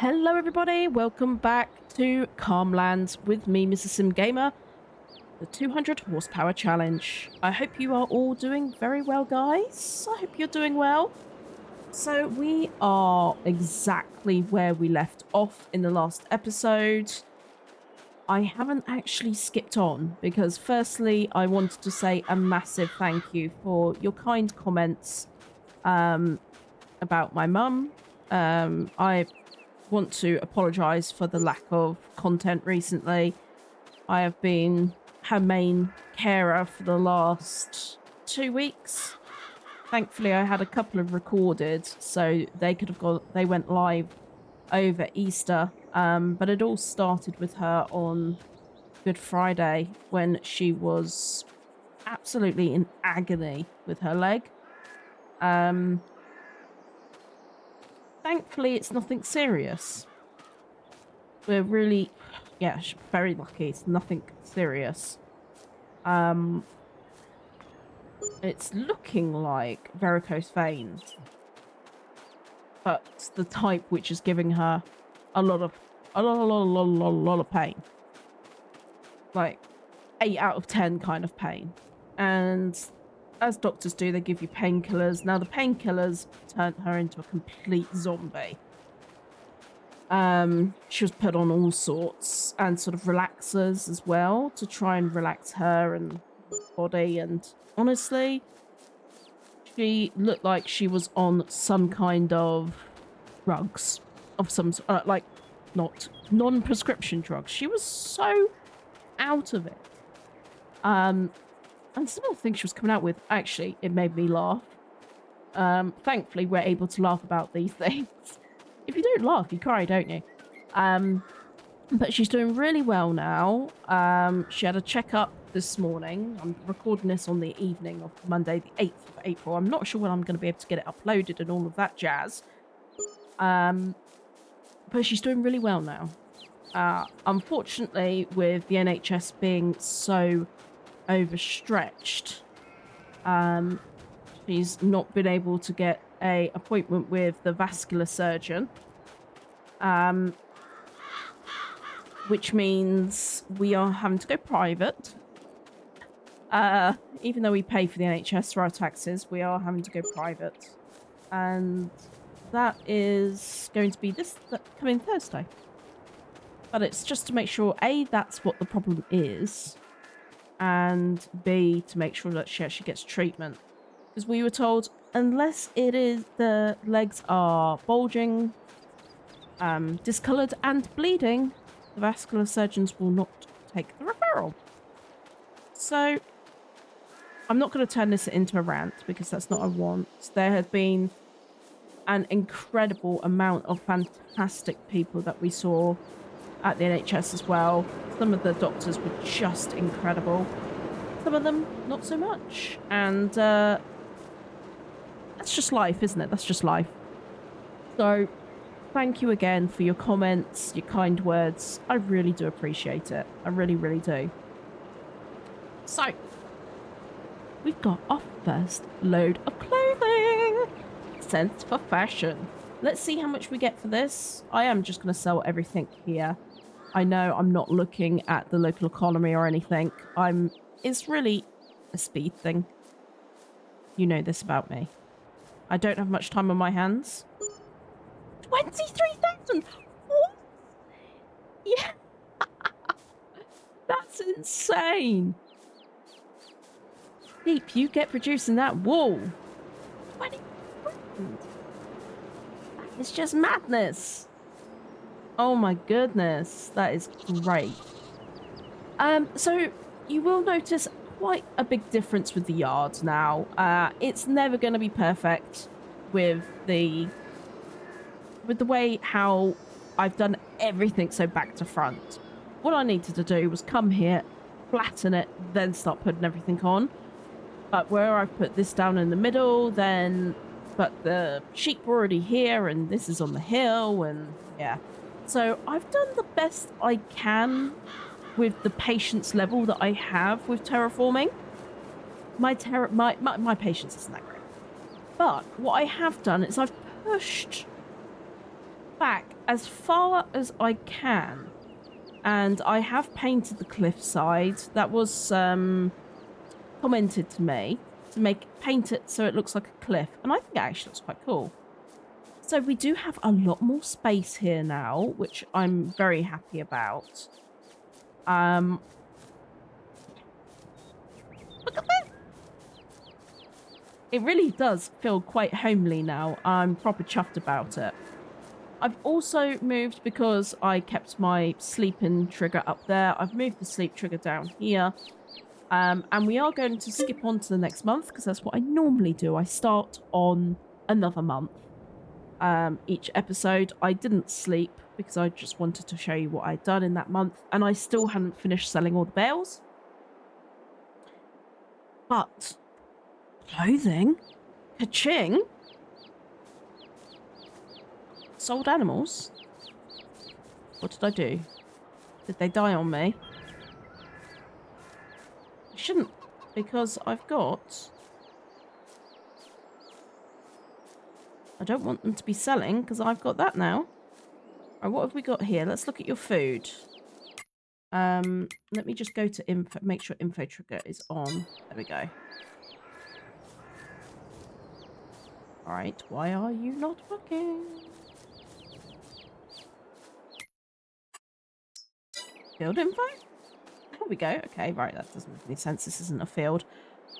Hello everybody, welcome back to Calmlands with me, Mrs. Sim Gamer, the 200 horsepower challenge. I hope you are all doing very well, guys. I hope you're doing well. So we are exactly where we left off in the last episode. I haven't actually skipped on because firstly, I wanted to say a massive thank you for your kind comments about my mum. I want to apologise for the lack of content recently. I have been her main carer for the last 2 weeks. Thankfully, I had a couple of recorded, so they went live over Easter. But it all started with her on Good Friday when she was absolutely in agony with her leg. Thankfully, it's nothing serious. We're really, very lucky. It's nothing serious. It's looking like varicose veins, but the type which is giving her a lot of pain. Like 8 out of 10 kind of pain. And as doctors do, they give you painkillers. Now the painkillers turned her into a complete zombie. She was put on all sorts and sort of relaxers as well to try and relax her and body. And honestly, she looked like she was on some kind of drugs of some like not non-prescription drugs. She was so out of it. And some of the things she was coming out with, actually, it made me laugh. Thankfully, we're able to laugh about these things. If you don't laugh, you cry, don't you? But she's doing really well now. She had a checkup this morning. I'm recording this on the evening of Monday, the 8th of April. I'm not sure when I'm going to be able to get it uploaded and all of that jazz. But she's doing really well now. Unfortunately, with the NHS being so overstretched, she's not been able to get an appointment with the vascular surgeon, which means we are having to go private. Even though we pay for the NHS through our taxes, we are having to go private, and that is going to be this coming Thursday. But it's just to make sure, A, that's what the problem is, and B, to make sure that she actually gets treatment. Because we were told, unless it is the legs are bulging, discoloured and bleeding, the vascular surgeons will not take the referral. So I'm not going to turn this into a rant because that's not what I want. There have been an incredible amount of fantastic people that we saw at the NHS as well. Some of the doctors were just incredible. Some of them, not so much. And that's just life, isn't it? That's just life. So thank you again for your comments, your kind words. I really do appreciate it. I really, really do. So we've got our first load of clothing. Sense for fashion. Let's see how much we get for this. I am just going to sell everything here. I know I'm not looking at the local economy or anything. It's really a speed thing. You know this about me. I don't have much time on my hands. 23,000! What? Yeah. That's insane. Deep, you get producing that wool. 20,000. That is just madness. Oh my goodness, that is great. So you will notice quite a big difference with the yard now. It's never going to be perfect with the way how I've done everything so back to front. What I needed to do was come here, flatten it, then start putting everything on. But where I've put this down in the middle, but the sheep were already here and this is on the hill, and yeah. So I've done the best I can with the patience level that I have with terraforming. My patience isn't that great. But what I have done is I've pushed back as far as I can. And I have painted the cliffside. That was commented to me to paint it so it looks like a cliff. And I think it actually looks quite cool. So we do have a lot more space here now, which I'm very happy about. Look at that! It really does feel quite homely now. I'm proper chuffed about it. I've also moved, because I kept my sleeping trigger up there, I've moved the sleep trigger down here. And we are going to skip on to the next month, because that's what I normally do. I start on another month. Each episode. I didn't sleep because I just wanted to show you what I'd done in that month, and I still hadn't finished selling all the bales. But clothing, ka-ching, sold animals. What did I do? Did they die on me? I shouldn't, because I've got... I don't want them to be selling, because I've got that now. Alright, what have we got here? Let's look at your food. Let me just go to info, make sure info trigger is on. There we go. Alright, why are you not working? Field info? There we go. Okay, right, that doesn't make any sense. This isn't a field.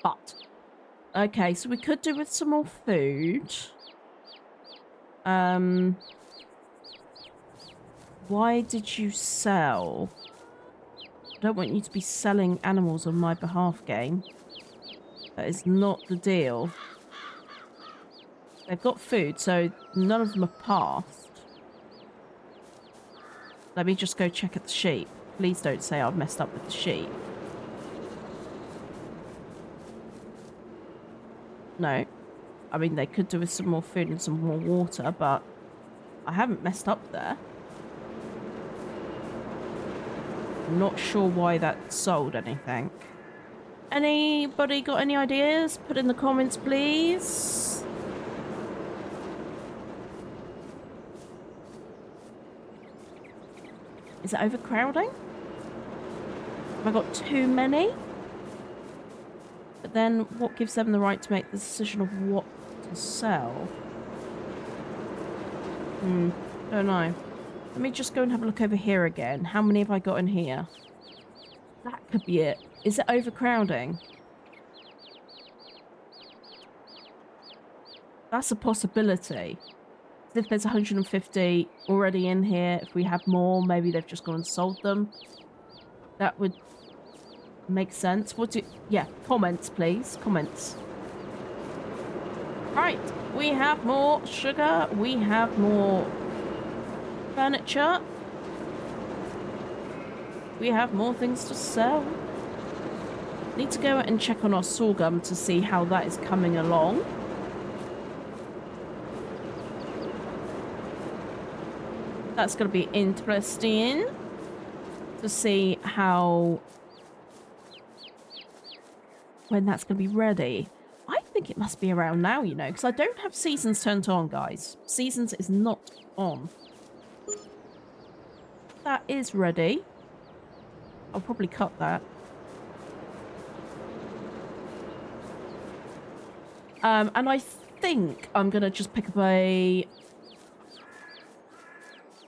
But, okay, so we could do with some more food. Why did you sell? I don't want you to be selling animals on my behalf, game. That is not the deal. They've got food, so none of them are passed. Let me just go check at the sheep. Please don't say I've messed up with the sheep. No. I mean, they could do with some more food and some more water, but I haven't messed up there. I'm not sure why that sold anything. Anybody got any ideas? Put in the comments, please. Is it overcrowding? Have I got too many? But then what gives them the right to make the decision of what to sell? Don't know. Let me just go and have a look over here again. How many have I got in here? That could be it. Is it overcrowding? That's a possibility. If there's 150 already in here, if we have more, maybe they've just gone and sold them. That would make sense. Yeah, comments, please. Comments. Right, we have more sugar. We have more furniture. We have more things to sell. Need to go and check on our sorghum to see how that is coming along. That's going to be interesting to see when that's going to be ready. I think it must be around now, you know, because I don't have seasons turned on, guys. Seasons is not on. That is ready. I'll probably cut that. And I think I'm going to just pick up a...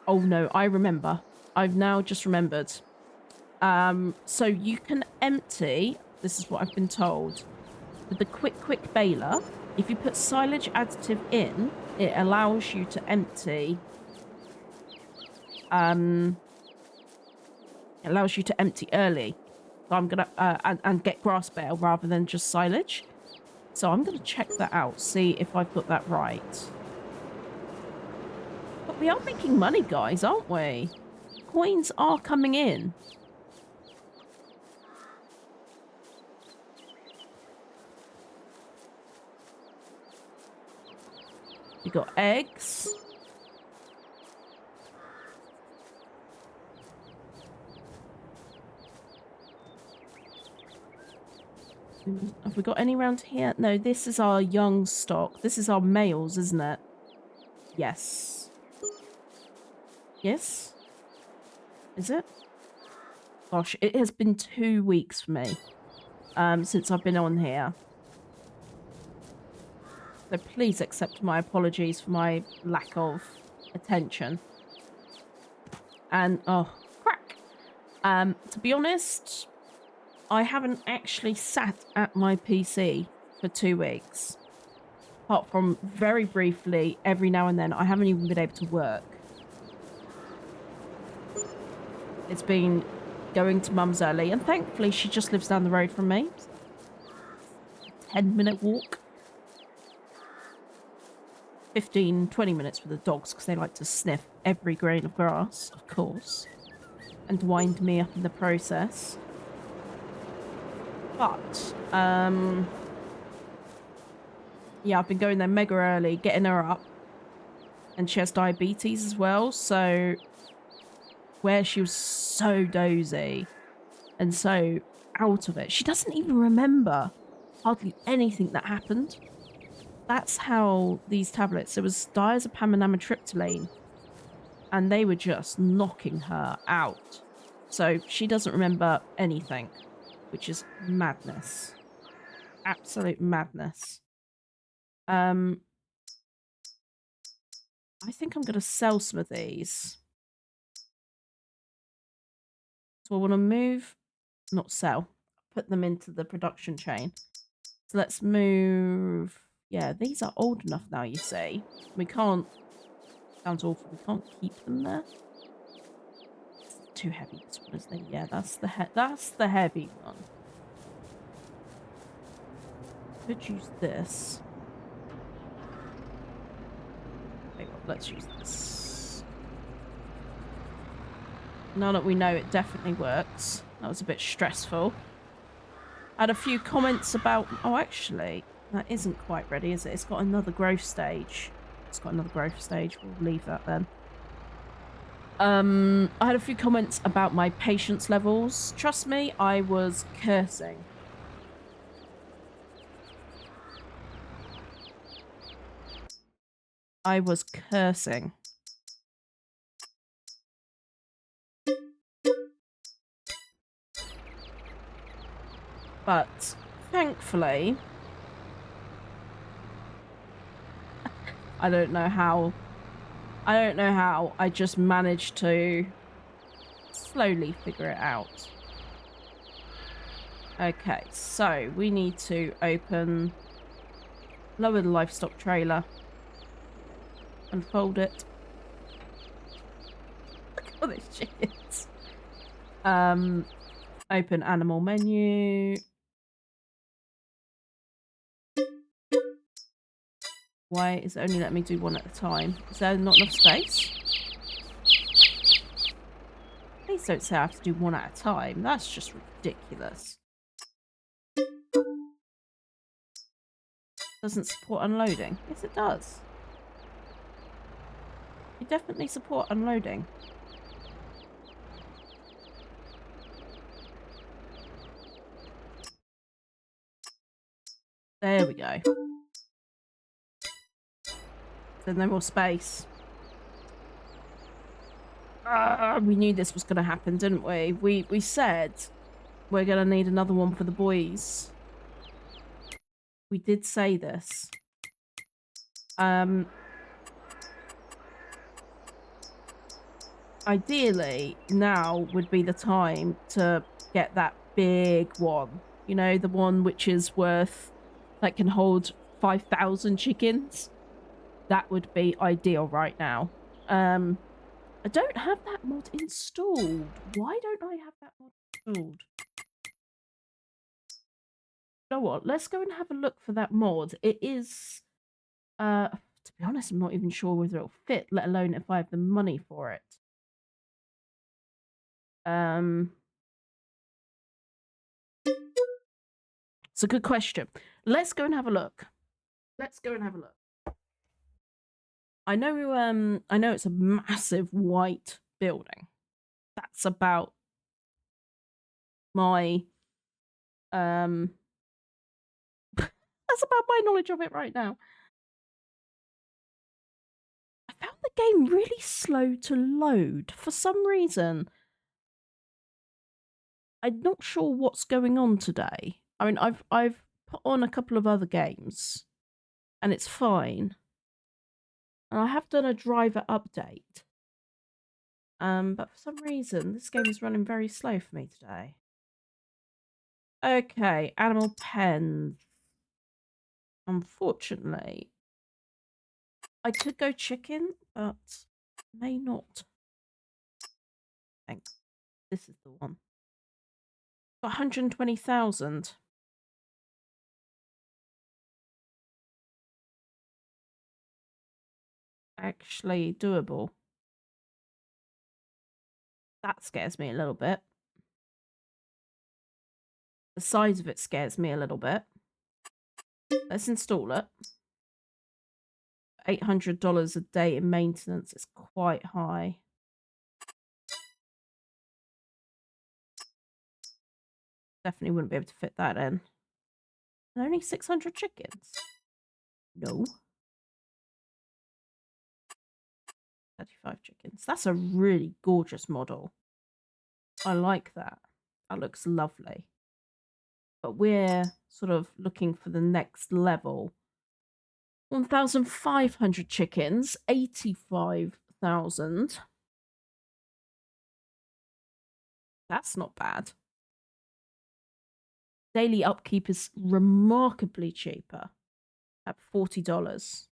Oh no, I remember. I've now just remembered. So you can empty, this is what I've been told, with the quick baler. If you put silage additive in, it allows you to empty. It allows you to empty early. So I'm gonna and get grass bale rather than just silage. So I'm gonna check that out, see if I've got that right. But we are making money, guys, aren't we? Coins are coming in. We got eggs. Have we got any around here? No, this is our young stock. This is our males, isn't it? Yes. Yes? Is it? Gosh, it has been 2 weeks for me since I've been on here. So please accept my apologies for my lack of attention. And, oh, crack. To be honest, I haven't actually sat at my PC for 2 weeks. Apart from very briefly, every now and then, I haven't even been able to work. It's been going to mum's early, and thankfully she just lives down the road from me. 10-minute walk. 15, 20 minutes with the dogs, because they like to sniff every grain of grass, of course. And wind me up in the process. But, yeah, I've been going there mega early, getting her up. And she has diabetes as well, so where she was so dozy and so out of it, she doesn't even remember hardly anything that happened. That's how these tablets, it was diazepam and amitriptyline, and they were just knocking her out. So she doesn't remember anything, which is madness. Absolute madness. I think I'm going to sell some of these. So I want to move, not sell, put them into the production chain. So let's move. Yeah, these are old enough now, you see. We can't, sounds awful, we can't keep them there. It's too heavy, this one, isn't it? Yeah, that's the heavy one. Could use this. Wait, well, let's use this. Now that we know it definitely works. That was a bit stressful. I had a few comments about... Oh, actually, that isn't quite ready, is it? It's got another growth stage. It's got another growth stage. We'll leave that then. I had a few comments about my patience levels. Trust me, I was cursing. I was cursing. But thankfully, I don't know how I just managed to slowly figure it out. Okay, so we need to lower the livestock trailer, unfold it. Look at all these chickens. Open animal menu. Why is it only letting me do one at a time? Is there not enough space? Please don't say I have to do one at a time. That's just ridiculous. Doesn't support unloading. Yes, it does. You definitely support unloading. There we go. There's no more space. We knew this was going to happen, didn't we? We said we're going to need another one for the boys. We did say this. Ideally, now would be the time to get that big one. You know, the one which is worth, that can hold 5,000 chickens. That would be ideal right now. I don't have that mod installed. Why don't I have that mod installed? You know what? Let's go and have a look for that mod. It is, to be honest, I'm not even sure whether it'll fit, let alone if I have the money for it. It's a good question. Let's go and have a look. Let's go and have a look. I know it's a massive white building. That's about my that's about my knowledge of it right now. I found the game really slow to load for some reason. I'm not sure what's going on today. I mean, I've put on a couple of other games, and it's fine. And I have done a driver update. But for some reason, this game is running very slow for me today. Okay, animal pens. Unfortunately, I could go chicken, but may not. Thanks. This is the one. 120,000. Actually doable. That scares me a little bit. The size of it scares me a little bit. Let's install it. $800 a day in maintenance is quite high. Definitely wouldn't be able to fit that in. And only 600 chickens. No. 35 chickens. That's a really gorgeous model. I like that. That looks lovely. But we're sort of looking for the next level. 1,500 chickens, 85,000. That's not bad. Daily upkeep is remarkably cheaper at $40.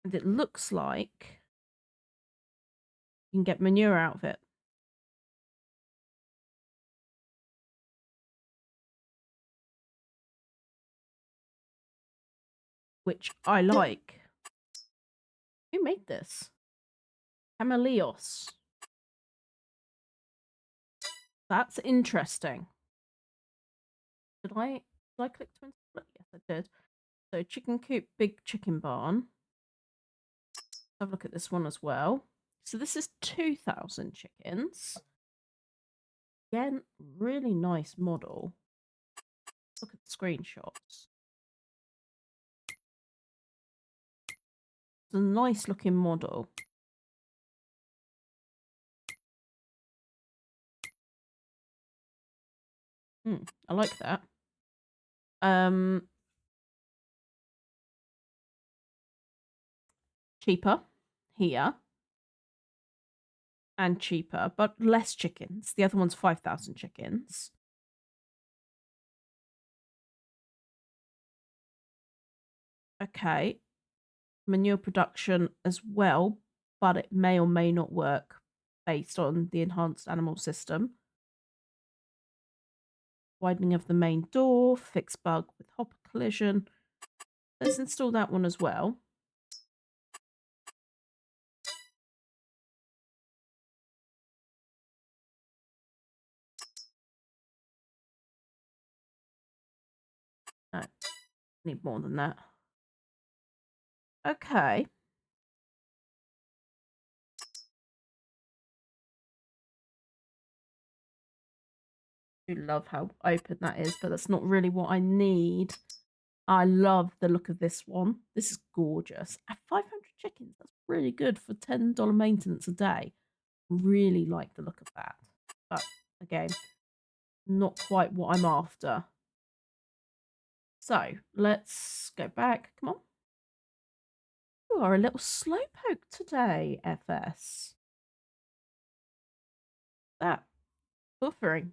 And it looks like you can get manure out of it. Which I like. Who made this? Camaleos. That's interesting. Did I click to install it? Yes, I did. So chicken coop, big chicken barn. Have a look at this one as well. So this is 2,000 chickens. Again, really nice model. Look at the screenshots. It's a nice looking model. I like that. Cheaper here. And cheaper, but less chickens. The other one's 5,000 chickens. Okay. Manure production as well, but it may or may not work based on the enhanced animal system. Widening of the main door, fix bug with hopper collision. Let's install that one as well. No, need more than that. Okay. I do love how open that is, but that's not really what I need. I love the look of this one. This is gorgeous. At 500 chickens, that's really good for $10 maintenance a day. Really like the look of that. But again, not quite what I'm after. So let's go back. Come on. You are a little slowpoke today, FS. That buffering.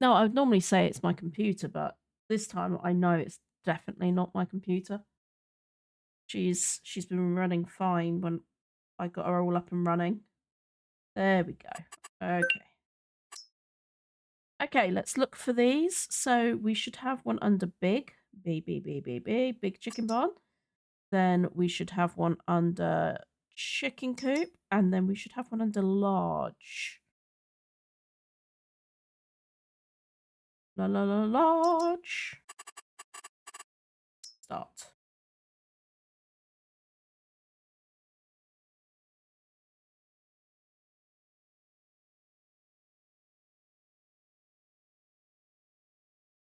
Now, I would normally say it's my computer, but this time I know it's definitely not my computer. She's been running fine when I got her all up and running. There we go. Okay. Okay, let's look for these. So we should have one under big. Big chicken barn. Then we should have one under chicken coop. And then we should have one under large. Large. Start.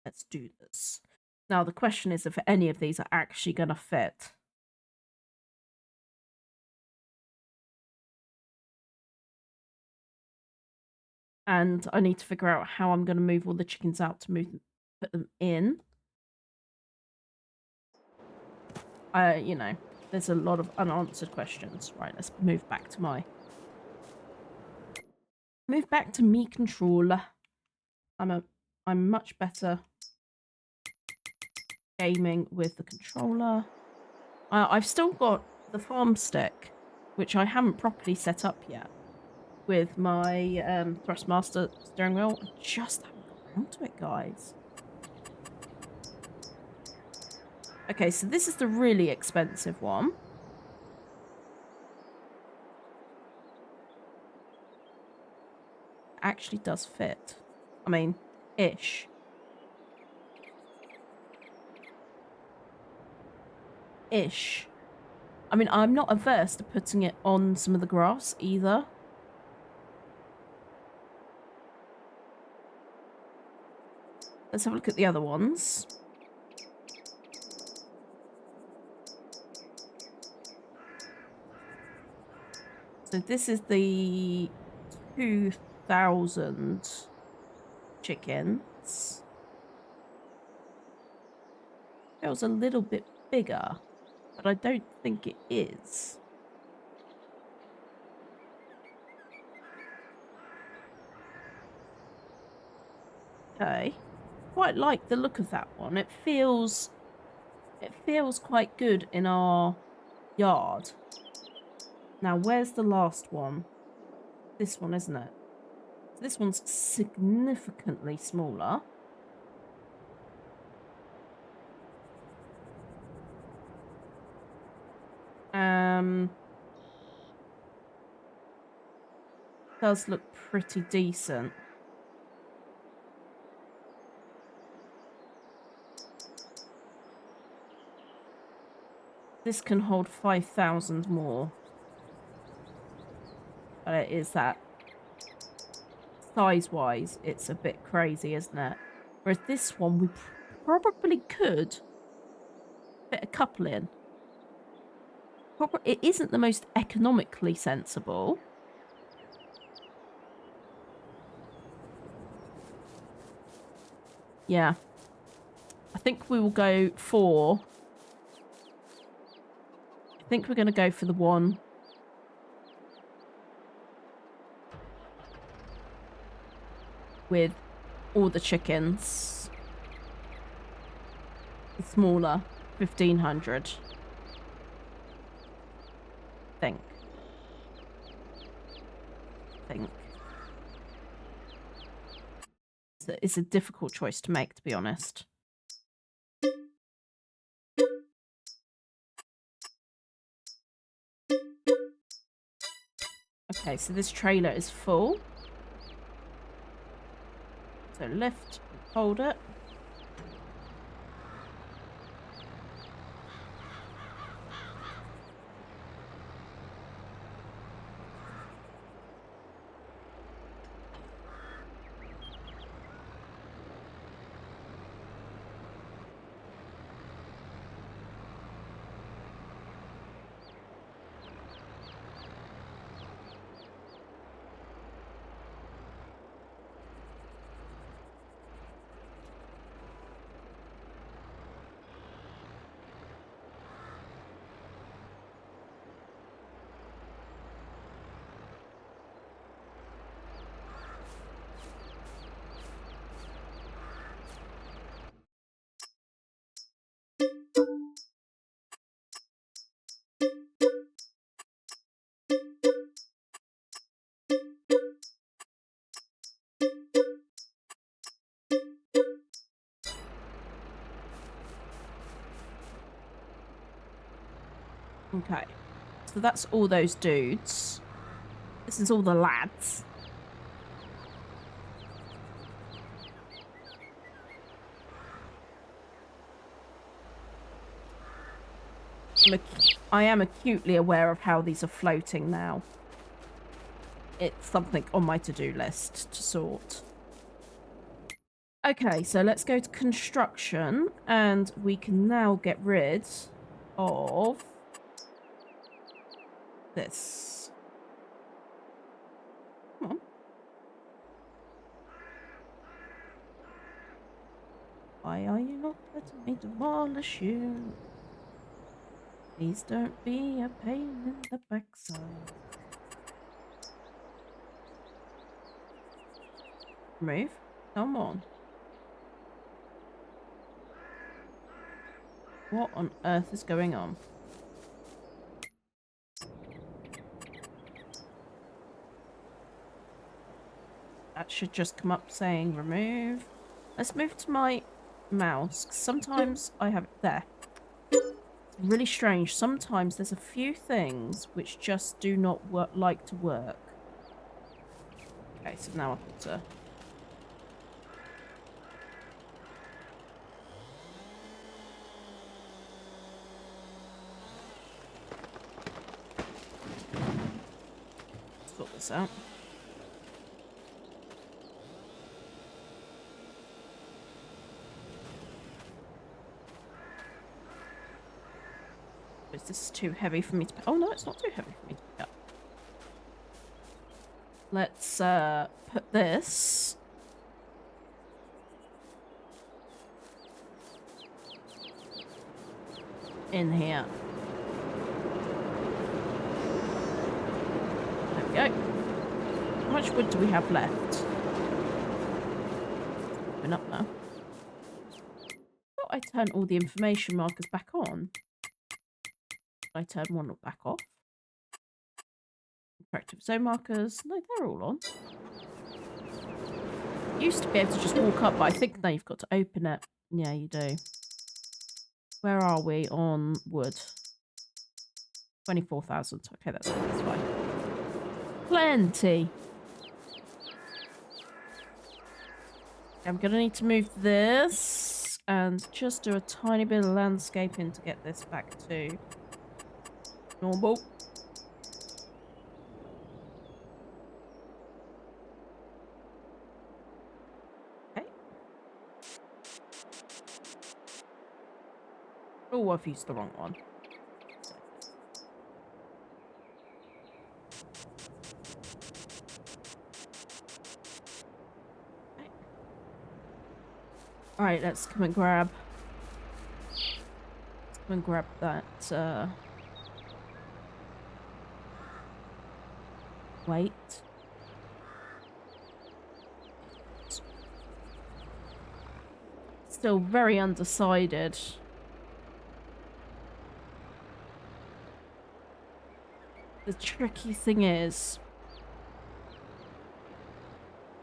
Let's do this. Now, the question is if any of these are actually going to fit. And I need to figure out how I'm going to move all the chickens out to put them in. You know, there's a lot of unanswered questions. Right, let's move back to me controller. I'm much better gaming with the controller. I've still got the farm stick, which I haven't properly set up yet with my Thrustmaster steering wheel. I just haven't got around to it, guys. Okay, so this is the really expensive one. Actually does fit. I mean, ish. Ish. I mean, I'm not averse to putting it on some of the grass either. Let's have a look at the other ones. So this is the 2,000 chickens. Feels a little bit bigger, but I don't think it is. Okay. Quite like the look of that one. It feels quite good in our yard. Now, where's the last one? This one, isn't it? This one's significantly smaller. Does look pretty decent. This can hold 5,000 more. But it is that size-wise, it's a bit crazy, isn't it? Whereas this one, we probably could fit a couple in. It isn't the most economically sensible. Yeah. I think we will go for... I think we're going to go for the one with all the chickens. The smaller, 1,500. Think. It's a difficult choice to make, to be honest. Okay, so this trailer is full. So lift, hold it. Okay, so that's all those dudes. This is all the lads. I am acutely aware of how these are floating now. It's something on my to-do list to sort. Okay, so let's go to construction, and we can now get rid of this. Come on. Why are you not letting me demolish you? Please don't be a pain in the backside. Move. Come on. What on earth is going on? That should just come up saying remove. Let's move to my mouse. Sometimes I have it there. It's really strange. Sometimes there's a few things which just do not like to work. Okay, so now I've got to... sort this out. This is too heavy for me to pick. Oh no, it's not too heavy for me to pick up. Let's put this in here. There we go. How much wood do we have left? Open up now. Thought I turned all the information markers back on. I turn one back off. Interactive zone markers. No, they're all on. Used to be able to just walk up, but I think now you've got to open it. Yeah, you do. Where are we on wood? 24,000. Okay, that's fine. Plenty. I'm going to need to move this and just do a tiny bit of landscaping to get this back to normal. Okay. Oh, I've used the wrong one. Okay. Alright, let's come and grab... that, weight. Still very undecided. The tricky thing is,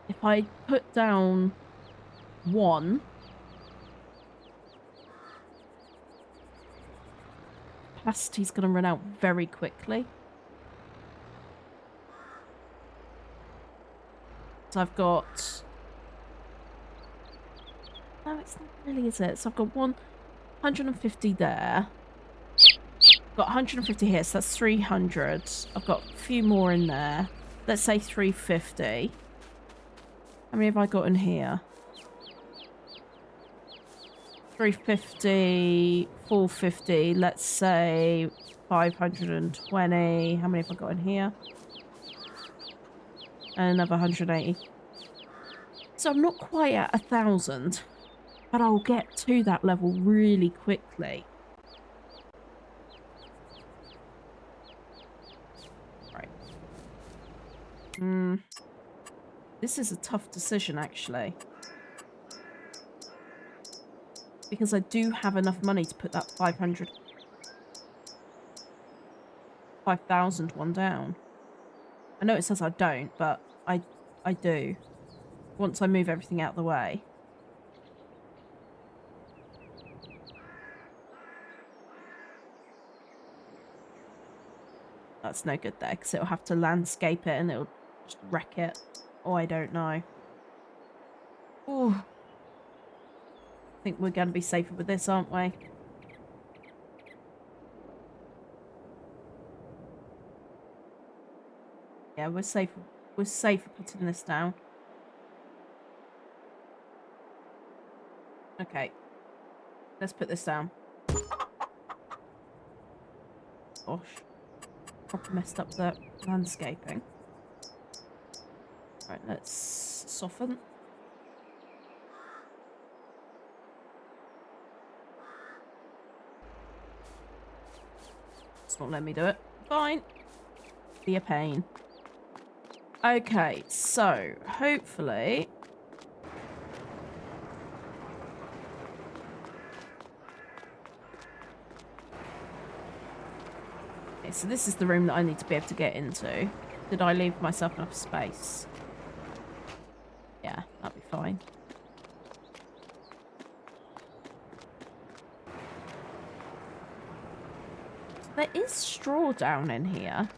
if I put down 1, capacity's going to run out very quickly. So I've got... No, it's not really, is it? So I've got 150 there. Got 150 here, so that's 300. I've got a few more in there. Let's say 350. How many have I got in here? 350, 450. Let's say 520. How many have I got in here? And another 180. So I'm not quite at 1,000, but I'll get to that level really quickly. Right. This is a tough decision, actually. Because I do have enough money to put that 5,000 one down. I know it says I don't, but I do. Once I move everything out of the way. That's no good there, because it'll have to landscape it and it'll just wreck it. Oh, I don't know. Ooh. I think we're going to be safer with this, aren't we? Yeah, we're safer. We're safer putting this down. Okay. Let's put this down. Gosh. Proper messed up the landscaping. Right, let's soften. It's not letting me do it. Fine. Be a pain. Okay, so hopefully... Okay, so this is the room that I need to be able to get into. Did I leave myself enough space? Yeah, that'll be fine. So there is straw down in here.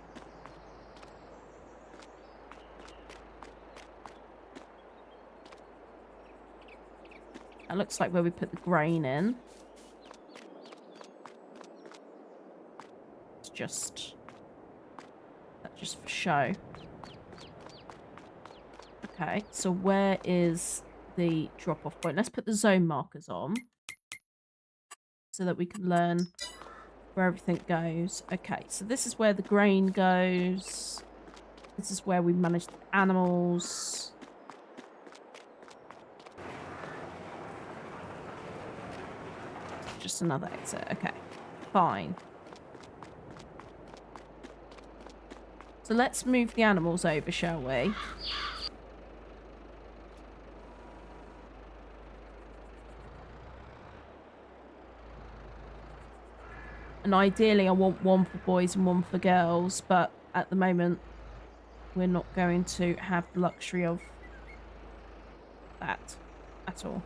That looks like where we put the grain in. It's just... That's just for show. Okay, so where is the drop-off point? Let's put the zone markers on so that we can learn where everything goes. Okay, so this is where the grain goes. This is where we manage the animals. Just another exit. Okay, fine. So let's move the animals over, shall we? And ideally I want one for boys and one for girls, but at the moment we're not going to have the luxury of that at all.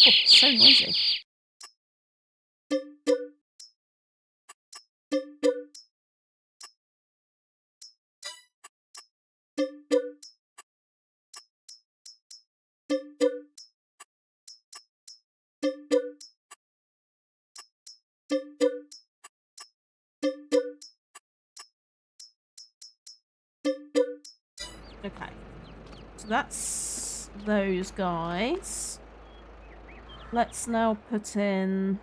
Oh, so noisy. Okay, so that's those guys. Let's now put in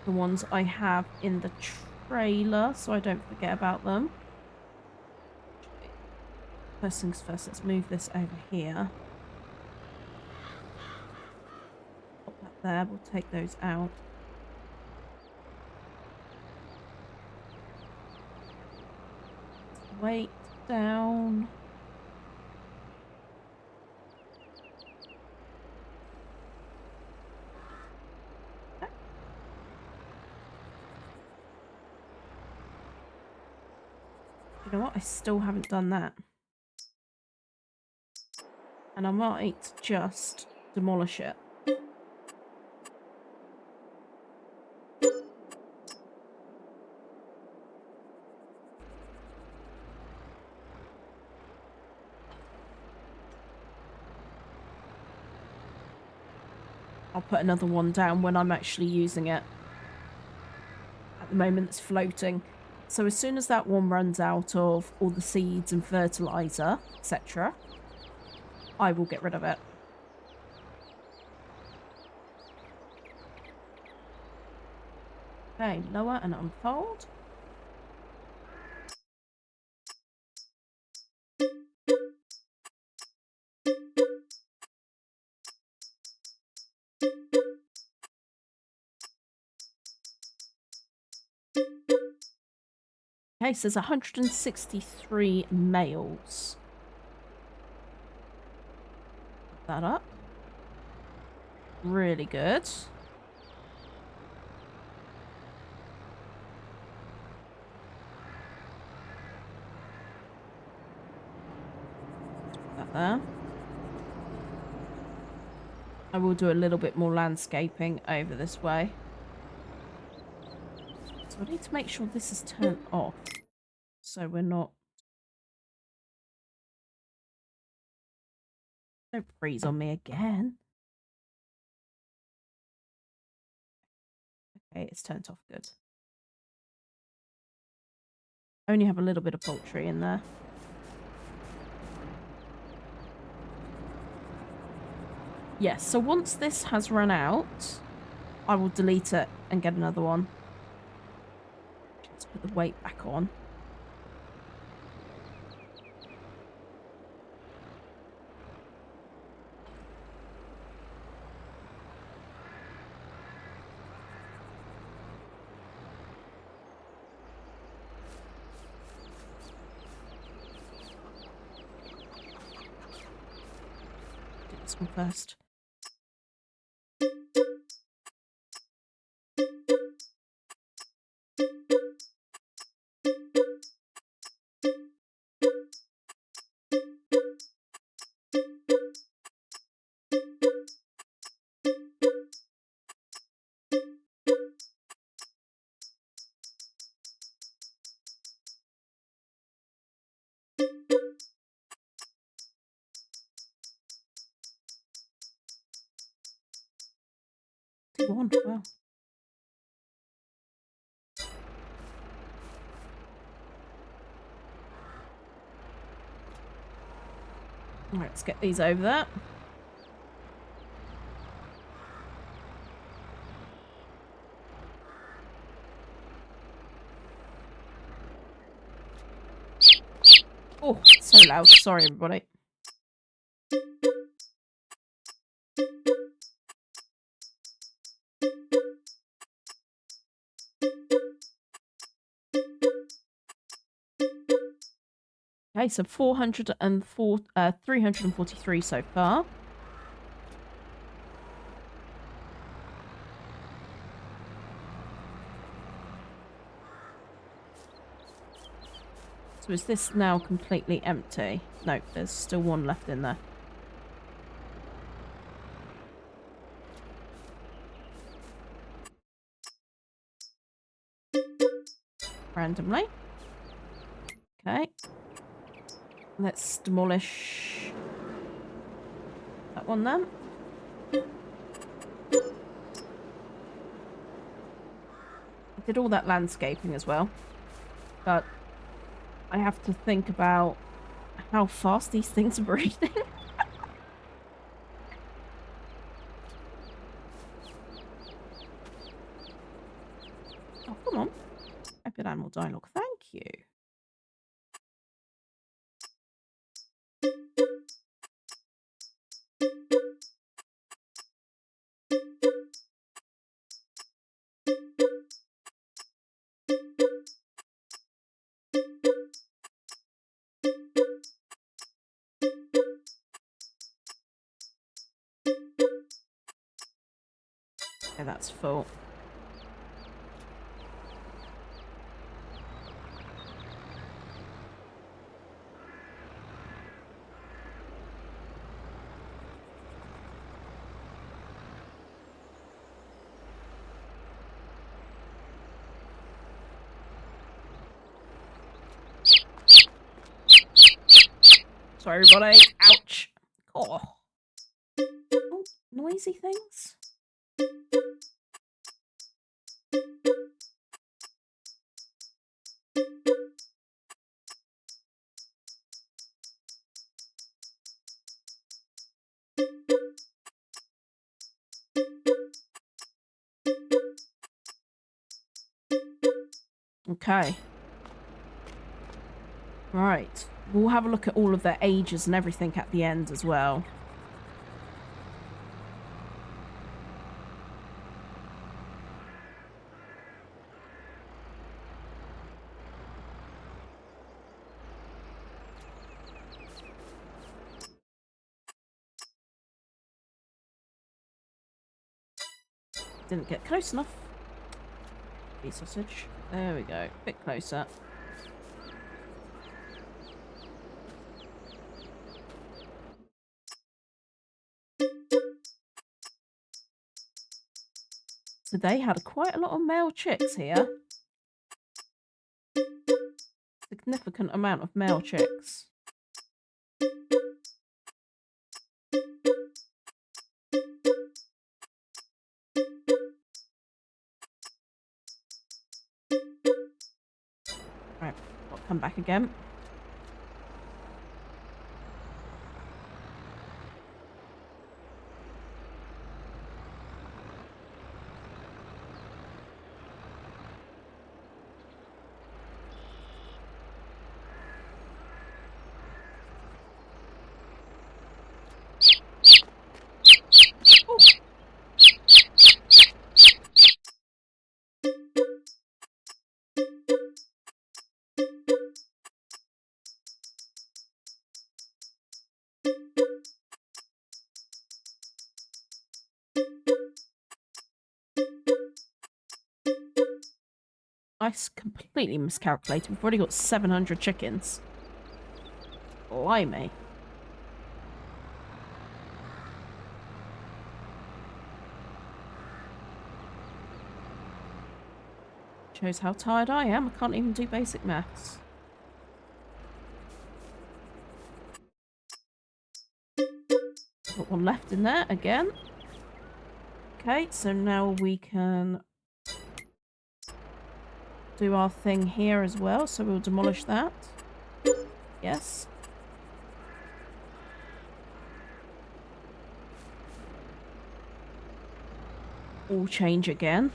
the ones I have in the trailer so I don't forget about them. First things first, let's move this over here. Pop that there, we'll take those out. Weight down. You know what? I still haven't done that. And I might just demolish it. I'll put another one down when I'm actually using it. At the moment it's floating. So as soon as that one runs out of all the seeds and fertilizer, etc., I will get rid of it. Okay, lower and unfold. Okay, so there's 163 males. Put that up. Really good. Put that there. I will do a little bit more landscaping over this way. So I need to make sure this is turned off. So we're not... Don't freeze on me again. Okay, it's turned off. Good. only have a little bit of poultry in there. Yes, so once this has run out, I will delete it and get another one. Let's put the weight back on. Do this one first. One, wow. All right, let's get these over there. Oh, so loud. Sorry, everybody. Okay, so 343 so far. So is this now completely empty? No, there's still one left in there. Randomly. Okay. Let's demolish that one then. I did all that landscaping as well, but I have to think about how fast these things are breathing. Oh, come on. Open animal dialogue. Thank you. Okay, that's full. Sorry, everybody. Ouch. Oh. Oh, noisy things. Okay. Right. We'll have a look at all of their ages and everything at the end as well. Didn't get close enough. Beef sausage. There we go. Bit closer. So they had quite a lot of male chicks here. Significant amount of male chicks. Right, got come back again. I completely miscalculated. We've already got 700 chickens. Blimey. Shows how tired I am. I can't even do basic maths. Got one left in there again. Okay, so now we can do our thing here as well. So we'll demolish that. Yes. All change again.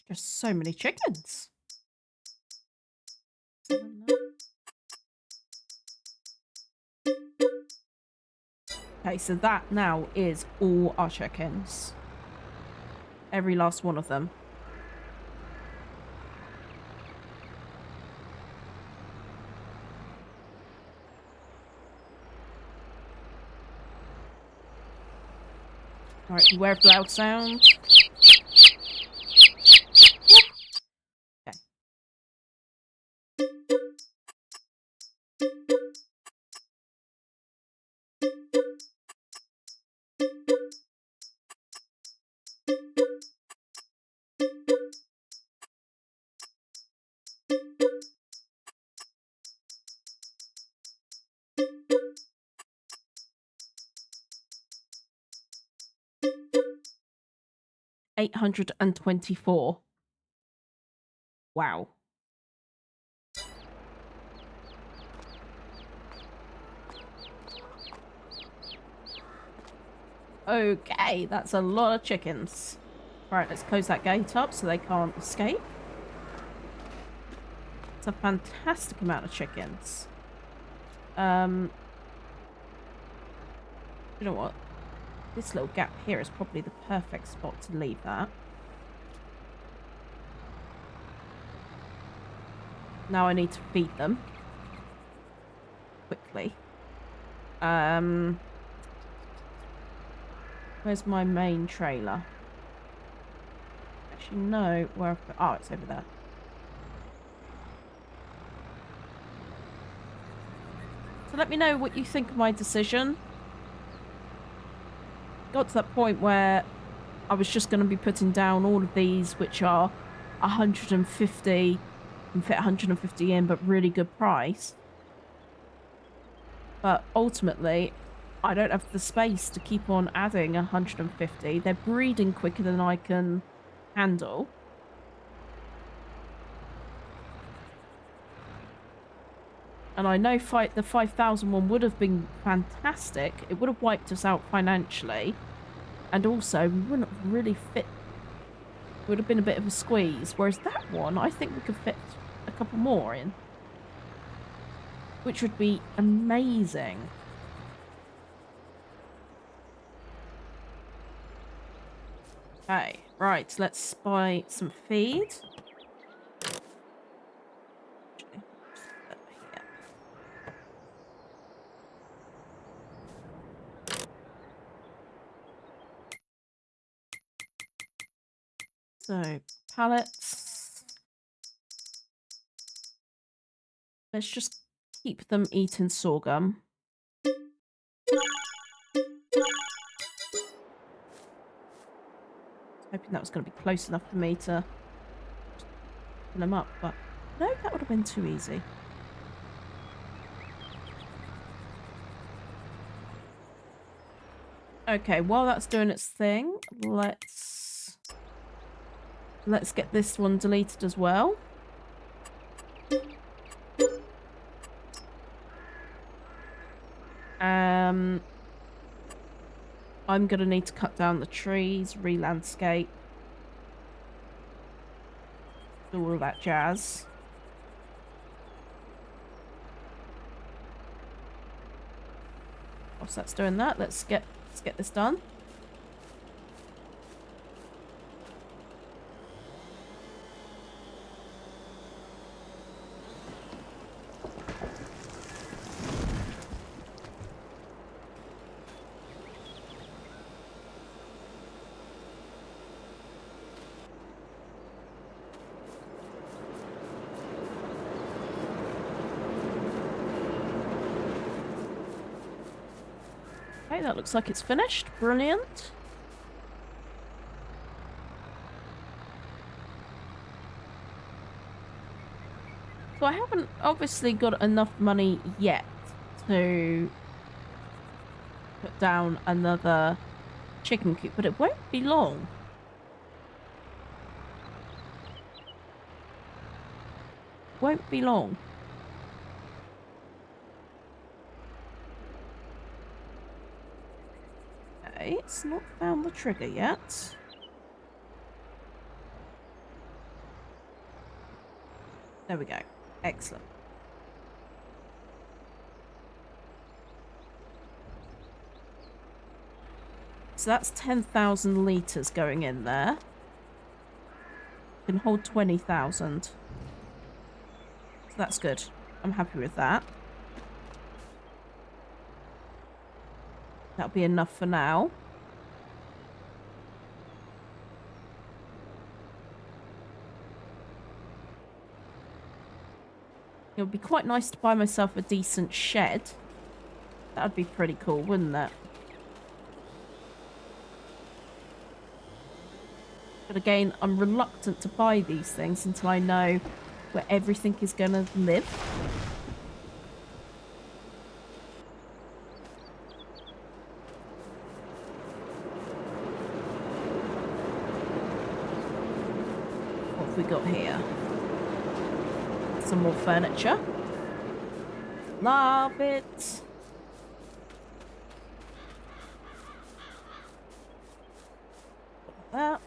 Just so many chickens. Okay, so that now is all our chickens. Every last one of them. Alright, beware of loud sound. Okay. 824. Wow. Okay, that's a lot of chickens. Right, let's close that gate up so they can't escape. It's a fantastic amount of chickens. You know what? This little gap here is probably the perfect spot to leave that. Now I need to feed them. Quickly. Where's my main trailer? Actually, no. Where I've put... Oh, it's over there. So let me know what you think of my decision. Got to that point where I was just going to be putting down all of these, which are 150 and fit 150 in, but really good price. But ultimately, I don't have the space to keep on adding 150. They're breeding quicker than I can handle. And I know the 5,000 one would have been fantastic. It would have wiped us out financially. And also, we wouldn't have really fit... It would have been a bit of a squeeze. Whereas that one, I think we could fit a couple more in. Which would be amazing. Okay, right. Let's buy some feed. So, pallets. Let's just keep them eating sorghum. Hoping that was going to be close enough for me to fill them up, but no, that would have been too easy. Okay, while that's doing its thing, let's get this one deleted as well. I'm going to need to cut down the trees, re-landscape, do all of that jazz. Whilst that's doing that, let's get this done. Okay, that looks like it's finished. Brilliant. So I haven't obviously got enough money yet to put down another chicken coop, but it won't be long. Won't be long. Okay, it's not found the trigger yet. There we go. Excellent. So that's 10,000 litres going in there. Can hold 20,000. So that's good. I'm happy with that. That'll be enough for now. It would be quite nice to buy myself a decent shed. That would be pretty cool, wouldn't it? But again, I'm reluctant to buy these things until I know where everything is going to live. What have we got here? Some more furniture. Love it. That.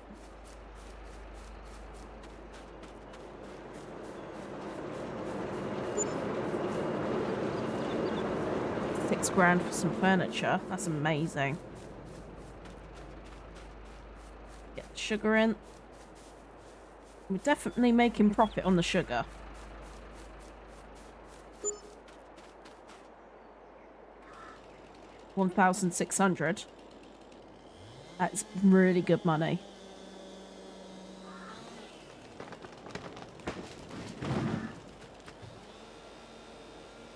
£6,000 for some furniture. That's amazing. Get the sugar in. We're definitely making profit on the sugar. $1,600. That's really good money.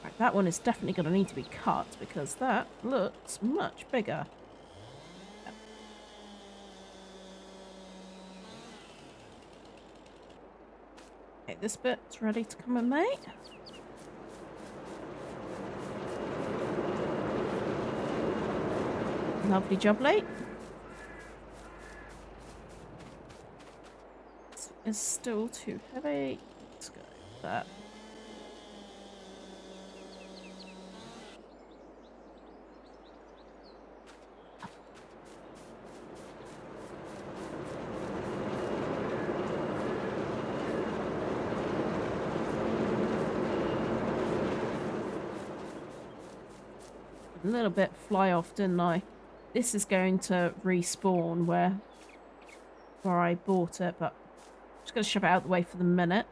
Right, that one is definitely going to need to be cut because that looks much bigger. Okay, this bit's ready to come and make. Lovely jubbly. This is still too heavy. Let's go with that. A little bit fly off, didn't I? This is going to respawn where I bought it, but I'm just going to shove it out of the way for the minute.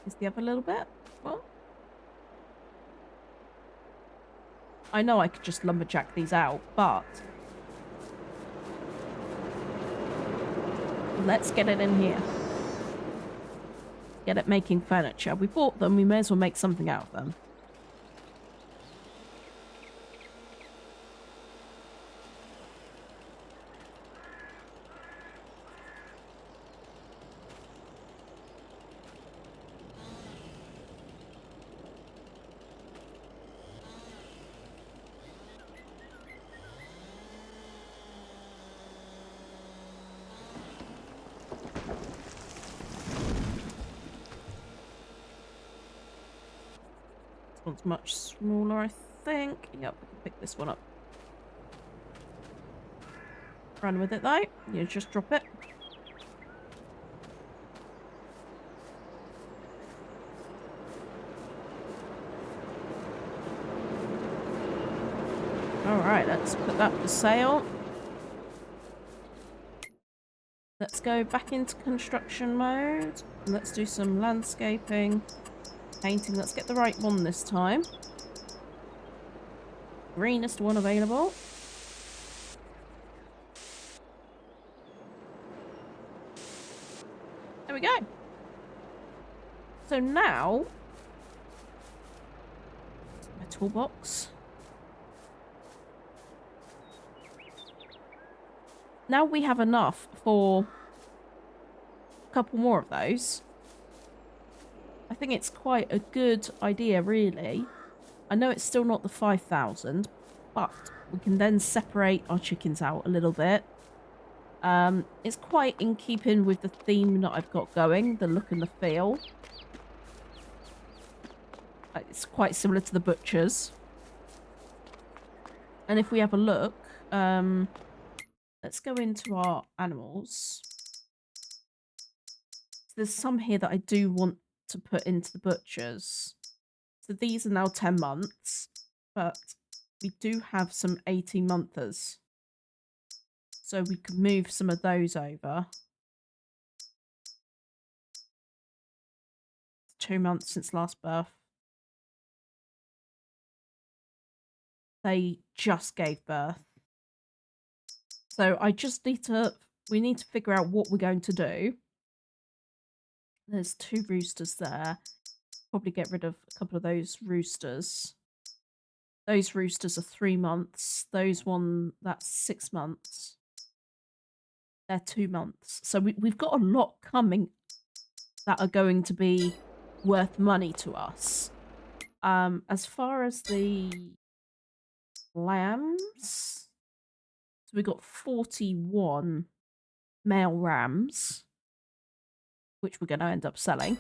Is the other little bit? Well, I know I could just lumberjack these out, but let's get it in here. Get it making furniture. We bought them, we may as well make something out of them. This one's much smaller, I think. Yep, we can pick this one up. Run with it though. You just drop it. Alright, let's put that for sale. Let's go back into construction mode. And let's do some landscaping, painting. Let's get the right one this time. Greenest one available. There we go. So now, my toolbox. Now we have enough for a couple more of those. I think it's quite a good idea, really. I know it's still not the 5,000, but we can then separate our chickens out a little bit. It's quite in keeping with the theme that I've got going, the look and the feel. It's quite similar to the butchers. And if we have a look, let's go into our animals. So there's some here that I do want to put into the butchers. So these are now 10 months, but we do have some 18-monthers. So we could move some of those over. 2 months since last birth. They just gave birth. So we need to figure out what we're going to do. There's 2 roosters there. Probably get rid of a couple of those roosters. Those roosters are 3 months. That's 6 months. They're 2 months. So we've got a lot coming that are going to be worth money to us. As far as the lambs, so we got 41 male rams, which we're going to end up selling.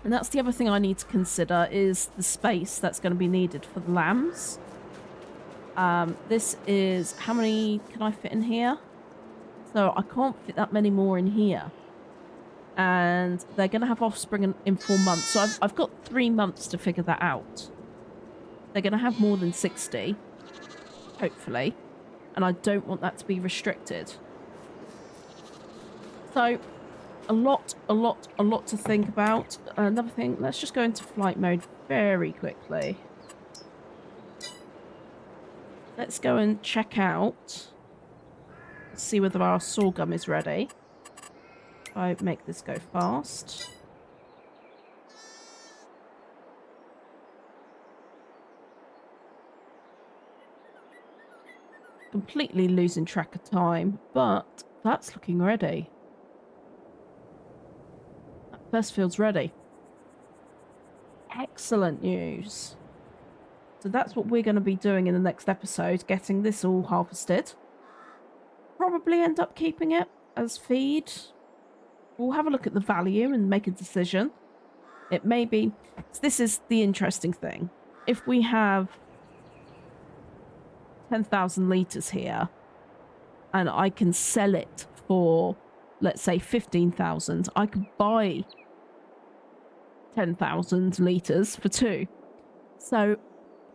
And that's the other thing I need to consider is the space that's going to be needed for the lambs. This is, how many can I fit in here? So I can't fit that many more in here. And they're going to have offspring in 4 months. So I've got 3 months to figure that out. They're going to have more than 60, hopefully. And I don't want that to be restricted. So a lot to think about. Another thing, let's just go into flight mode very quickly. Let's go and check out. See whether our sorghum is ready. If I make this go fast. Completely losing track of time, but that's looking ready. That first field's ready. Excellent news. So that's what we're going to be doing in the next episode, getting this all harvested. Probably end up keeping it as feed. We'll have a look at the value and make a decision. It may be... So this is the interesting thing. If we have 10,000 litres here, and I can sell it for, let's say, 15,000, I could buy 10,000 litres for 2. So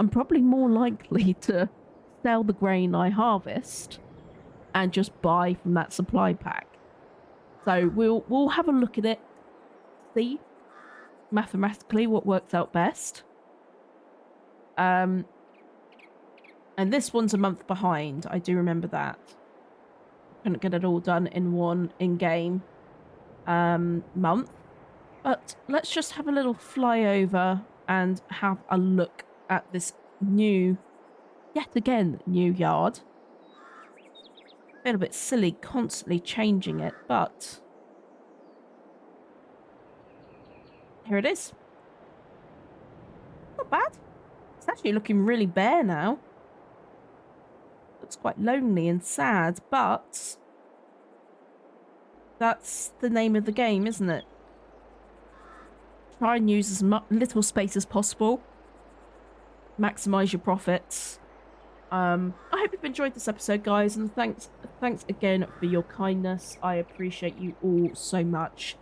I'm probably more likely to sell the grain I harvest and just buy from that supply pack. So we'll have a look at it, see mathematically what works out best. And this one's a month behind. I do remember that. Couldn't get it all done in one in-game month. But let's just have a little flyover and have a look at this new, yet again, new yard. Feel a bit silly constantly changing it, but here it is. Not bad. It's actually looking really bare now. Looks quite lonely and sad, but that's the name of the game, isn't it? Try and use as little space as possible. Maximize your profits. I hope you've enjoyed this episode, guys, and thanks again for your kindness. I appreciate you all so much.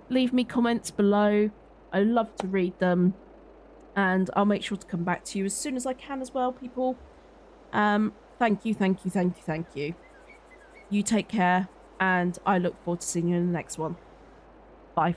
Leave me comments below. I love to read them, and I'll make sure to come back to you as soon as I can as well, people. Thank you. You take care, and I look forward to seeing you in the next one. Bye.